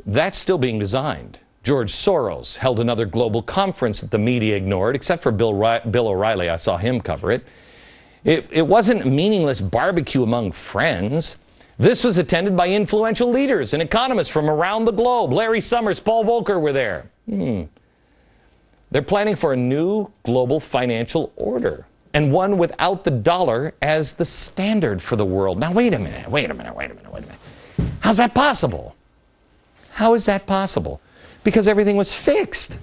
That's still being designed. George Soros held another global conference that the media ignored, except for Bill O'Reilly. I saw him cover it. It wasn't meaningless barbecue among friends. This was attended by influential leaders and economists from around the globe. Larry Summers, Paul Volcker were there. They're planning for a new global financial order, and one without the dollar as the standard for the world. Now, wait a minute. How's that possible? How is that possible? Because everything was fixed.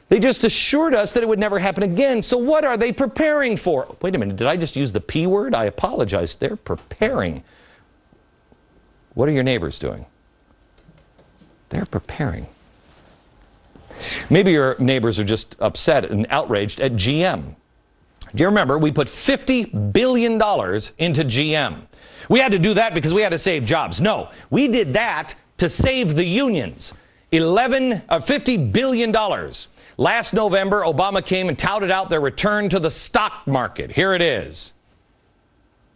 They just assured us that it would never happen again. So what are they preparing for? Wait a minute, did I just use the P word? I apologize. They're preparing. What are your neighbors doing? They're preparing. Maybe your neighbors are just upset and outraged at GM. Do you remember we put $50 billion into GM? We had to do that because we had to save jobs. No, we did that to save the unions. $50 billion. Last November, Obama came and touted out their return to the stock market. Here it is.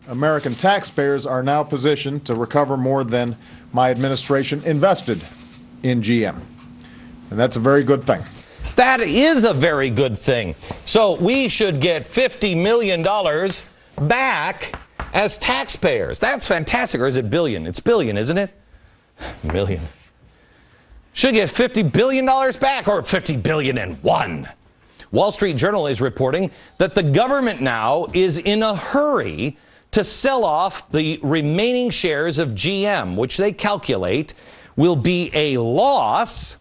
American taxpayers are now positioned to recover more than my administration invested in GM. And that's a very good thing. That is a very good thing. So we should get $50 million back as taxpayers. That's fantastic. Or is it billion? It's billion, isn't it? Million. Should get $50 billion back, or $50 billion and one. Wall Street Journal is reporting that the government now is in a hurry to sell off the remaining shares of GM, which they calculate will be a loss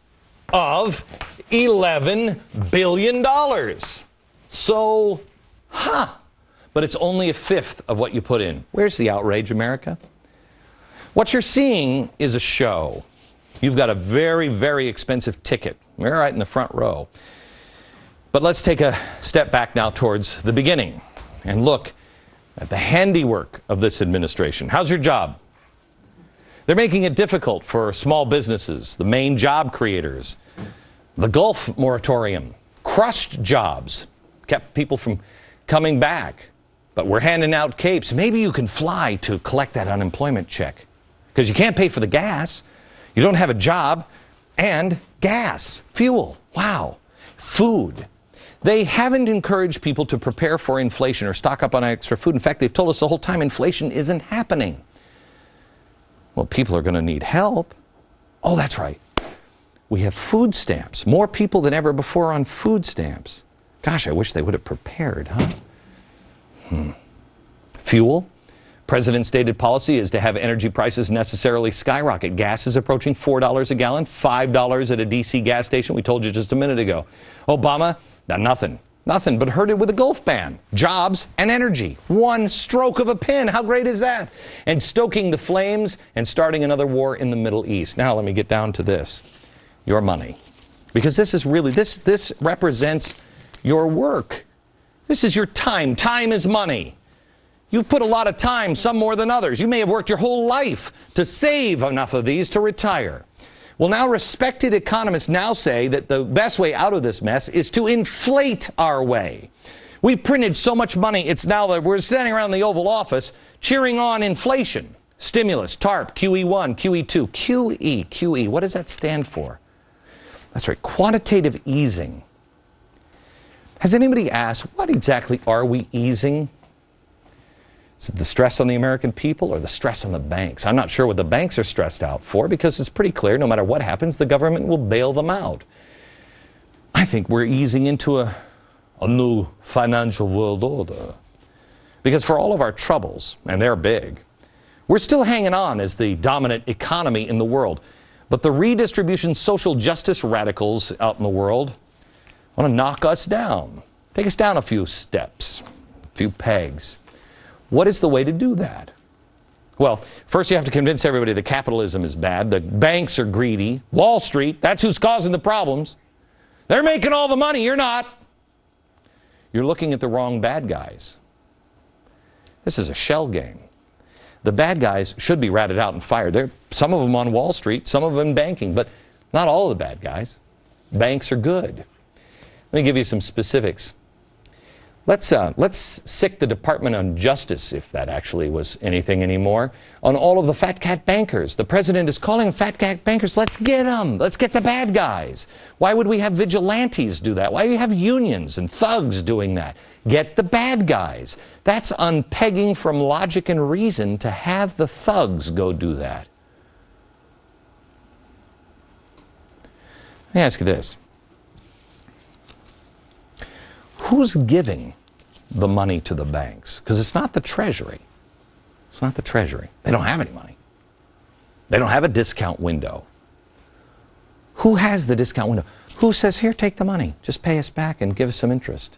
of $11 billion. So, but it's only a fifth of what you put in. Where's the outrage, America? What you're seeing is a show. You've got a very, very expensive ticket. We're right in the front row. But let's take a step back now towards the beginning and look at the handiwork of this administration. How's your job? They're making it difficult for small businesses, the main job creators. The Gulf moratorium crushed jobs, kept people from coming back. But we're handing out capes. Maybe you can fly to collect that unemployment check because you can't pay for the gas. You don't have a job, and gas, fuel, wow, food. They haven't encouraged people to prepare for inflation or stock up on extra food. In fact, they've told us the whole time inflation isn't happening. Well, people are going to need help. Oh, that's right. We have food stamps. More people than ever before on food stamps. Gosh, I wish they would have prepared, huh? Fuel. President's stated policy is to have energy prices necessarily skyrocket. Gas is approaching $4 a gallon, $5 at a D.C. gas station. We told you just a minute ago. Obama, nothing but heard it with a Gulf ban. Jobs and energy. One stroke of a pen. How great is that? And stoking the flames and starting another war in the Middle East. Now let me get down to this. Your money. Because this is really, this represents your work. This is your time. Time is money. You've put a lot of time, some more than others. You may have worked your whole life to save enough of these to retire. Well, now respected economists now say that the best way out of this mess is to inflate our way. We printed so much money, it's now that we're standing around the Oval Office cheering on inflation. Stimulus, TARP, QE1, QE2, QE. What does that stand for? That's right, quantitative easing. Has anybody asked, what exactly are we easing? Is it the stress on the American people or the stress on the banks? I'm not sure what the banks are stressed out for because it's pretty clear no matter what happens, the government will bail them out. I think we're easing into a new financial world order. Because for all of our troubles, and they're big, we're still hanging on as the dominant economy in the world. But the redistribution social justice radicals out in the world want to knock us down, take us down a few steps, a few pegs. What is the way to do that? Well, first you have to convince everybody that capitalism is bad, the banks are greedy, Wall Street, that's who's causing the problems. They're making all the money, you're not. You're looking at the wrong bad guys. This is a shell game. The bad guys should be ratted out and fired. There are some of them on Wall Street, some of them in banking, but not all of the bad guys. Banks are good. Let me give you some specifics. Let's sick the Department of Justice, if that actually was anything anymore, on all of the fat cat bankers. The president is calling them fat cat bankers. Let's get them. Let's get the bad guys. Why would we have vigilantes do that? Why do we have unions and thugs doing that? Get the bad guys. That's unpegging from logic and reason to have the thugs go do that. Let me ask you this. Who's giving the money to the banks? Because it's not the Treasury. It's not the Treasury. They don't have any money. They don't have a discount window. Who has the discount window? Who says, here, take the money. Just pay us back and give us some interest?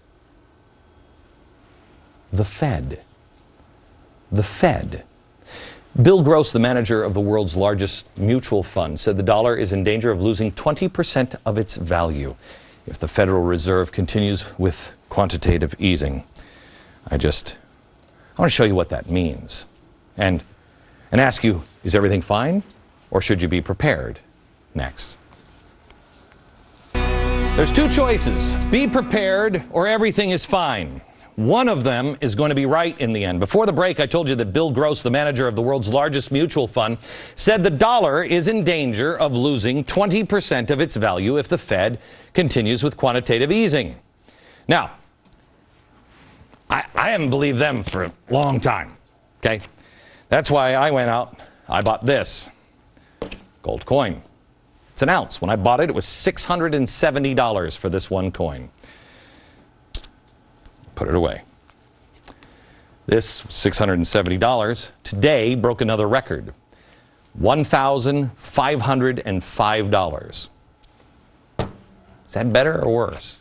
The Fed. The Fed. Bill Gross, the manager of the world's largest mutual fund, said the dollar is in danger of losing 20% of its value if the Federal Reserve continues with quantitative easing. I want to show you what that means and ask you, is everything fine or should you be prepared? Next. There's two choices, be prepared or everything is fine. One of them is going to be right in the end. Before the break, I told you that Bill Gross, the manager of the world's largest mutual fund, said the dollar is in danger of losing 20% of its value if the Fed continues with quantitative easing. Now, I haven't believed them for a long time, okay? That's why I went out, I bought this gold coin. It's an ounce. When I bought it, it was $670 for this one coin. Put it away. This $670 today broke another record, $1,505. Is that better or worse?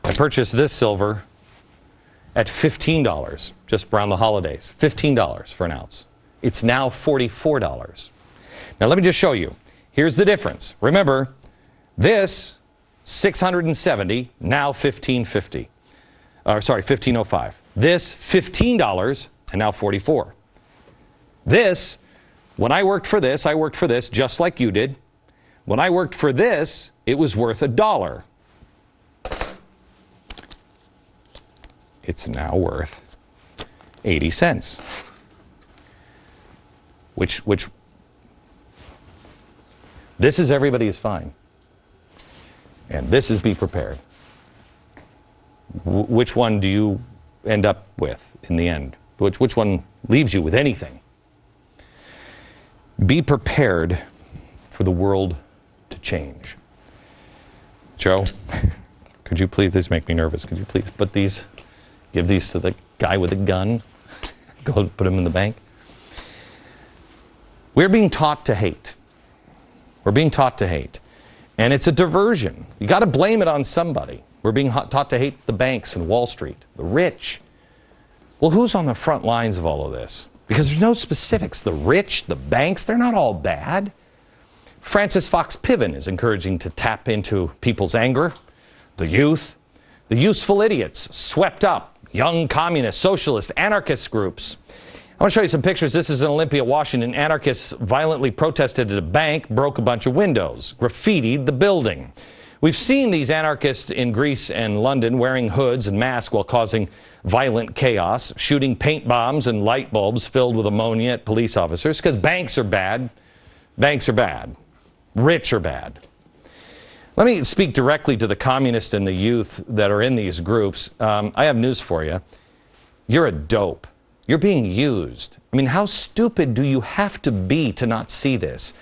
I purchased this silver at $15 just around the holidays. $15 for an ounce. It's now $44. Now let me just show you. Here's the difference. Remember, this $670, now $15.50. $15.05. This $15 and now $44. This, when I worked for this just like you did. When I worked for this, it was worth $1. It's now worth 80 cents. Which this is everybody is fine. And this is be prepared. Which one do you end up with in the end? Which one leaves you with anything? Be prepared for the world to change. Joe, could you please, this make me nervous, could you please give these to the guy with a gun? Go put them in the bank. We're being taught to hate. We're being taught to hate. And it's a diversion. You got to blame it on somebody. We're being taught to hate the banks and Wall Street, the rich. Well, who's on the front lines of all of this? Because there's no specifics. The rich, the banks, they're not all bad. Francis Fox Piven is encouraging to tap into people's anger, the youth, the useful idiots swept up, young communist, socialist, anarchist groups. I want to show you some pictures. This is in Olympia, Washington. Anarchists violently protested at a bank, broke a bunch of windows, graffitied the building. We've seen these anarchists in Greece and London wearing hoods and masks while causing violent chaos, shooting paint bombs and light bulbs filled with ammonia at police officers, because banks are bad. Banks are bad. Rich are bad. Let me speak directly to the communists and the youth that are in these groups. I have news for you. You're a dope. You're being used. I mean, how stupid do you have to be to not see this?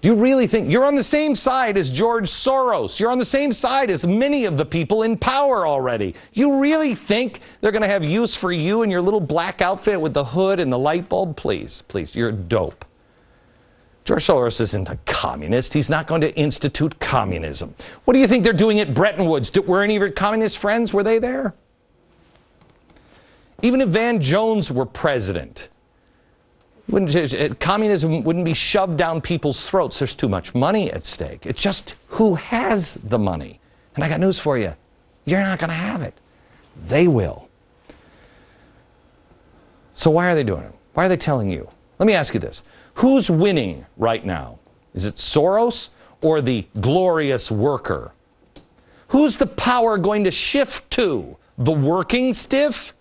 Do you really think you're on the same side as George Soros? You're on the same side as many of the people in power already. You really think they're going to have use for you in your little black outfit with the hood and the light bulb? Please, please, you're dope. George Soros isn't a communist. He's not going to institute communism. What do you think they're doing at Bretton Woods? Were any of your communist friends, were they there? Even if Van Jones were president, communism wouldn't be shoved down people's throats. There's too much money at stake. It's just who has the money. And I got news for you. You're not going to have it. They will. So why are they doing it? Why are they telling you? Let me ask you this. Who's winning right now? Is it Soros or the glorious worker? Who's the power going to shift to? The working stiff?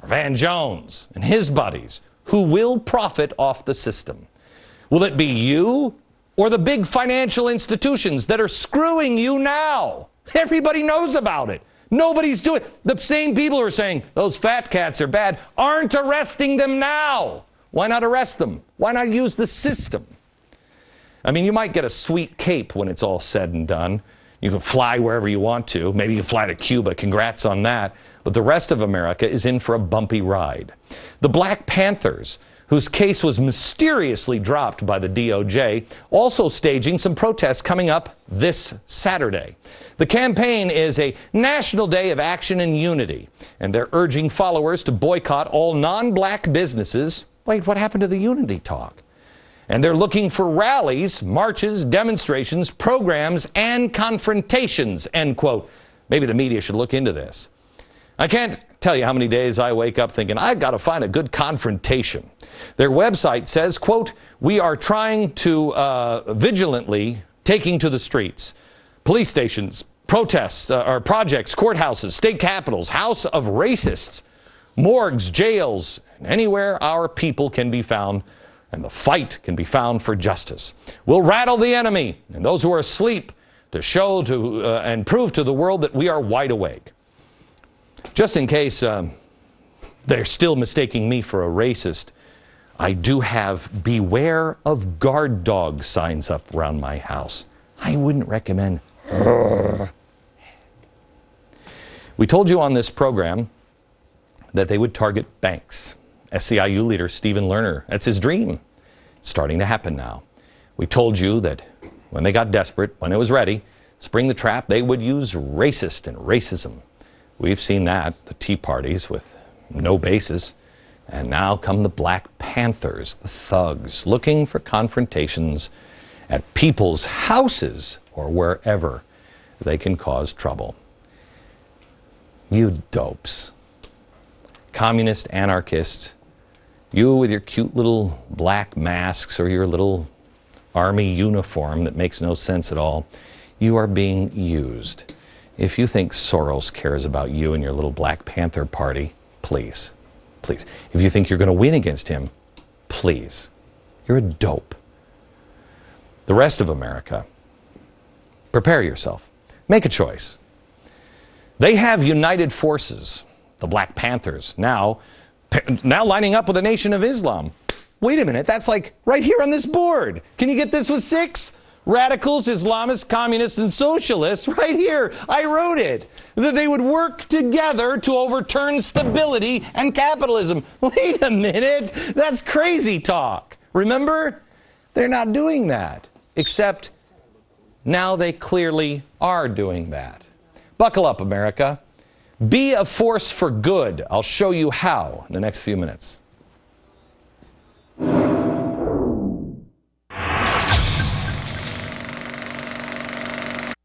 Or Van Jones and his buddies who will profit off the system? Will it be you or the big financial institutions that are screwing you now? Everybody knows about it. Nobody's doing it. The same people who are saying those fat cats are bad aren't arresting them now. Why not arrest them? Why not use the system? I mean, you might get a sweet cape when it's all said and done. You can fly wherever you want to. Maybe you can fly to Cuba. Congrats on that. But the rest of America is in for a bumpy ride. The Black Panthers, whose case was mysteriously dropped by the DOJ, also staging some protests coming up this Saturday. The campaign is a national day of action and unity, and they're urging followers to boycott all non-black businesses. Wait, what happened to the unity talk? And they're looking for rallies, marches, demonstrations, programs, and confrontations, end quote. Maybe the media should look into this. I can't tell you how many days I wake up thinking, I've got to find a good confrontation. Their website says, quote, we are trying to vigilantly taking to the streets, police stations, protests, or projects, courthouses, state capitals, house of racists, morgues, jails, and anywhere our people can be found and the fight can be found for justice. We'll rattle the enemy and those who are asleep to show to and prove to the world that we are wide awake. Just in case they're still mistaking me for a racist, I do have beware of guard dog signs up around my house. I wouldn't recommend. We told you on this program that they would target banks. SEIU leader Stephen Lerner, that's his dream. It's starting to happen now. We told you that when they got desperate, when it was ready, spring the trap, they would use racist and racism. We've seen that, the Tea Parties with no basis. And now come the Black Panthers, the thugs, looking for confrontations at people's houses or wherever they can cause trouble. You dopes. Communist anarchists, you with your cute little black masks or your little army uniform that makes no sense at all, you are being used. If you think Soros cares about you and your little Black Panther party, please, please. If you think you're going to win against him, please. You're a dope. The rest of America, prepare yourself. Make a choice. They have united forces. The Black Panthers now lining up with the Nation of Islam. Wait a minute, that's like right here on this board. Can you get this with 6? Radicals, Islamists, communists, and socialists, right here. I wrote it. That they would work together to overturn stability and capitalism. Wait a minute, that's crazy talk. Remember? They're not doing that. Except now they clearly are doing that. Buckle up, America. Be a force for good. I'll show you how in the next few minutes.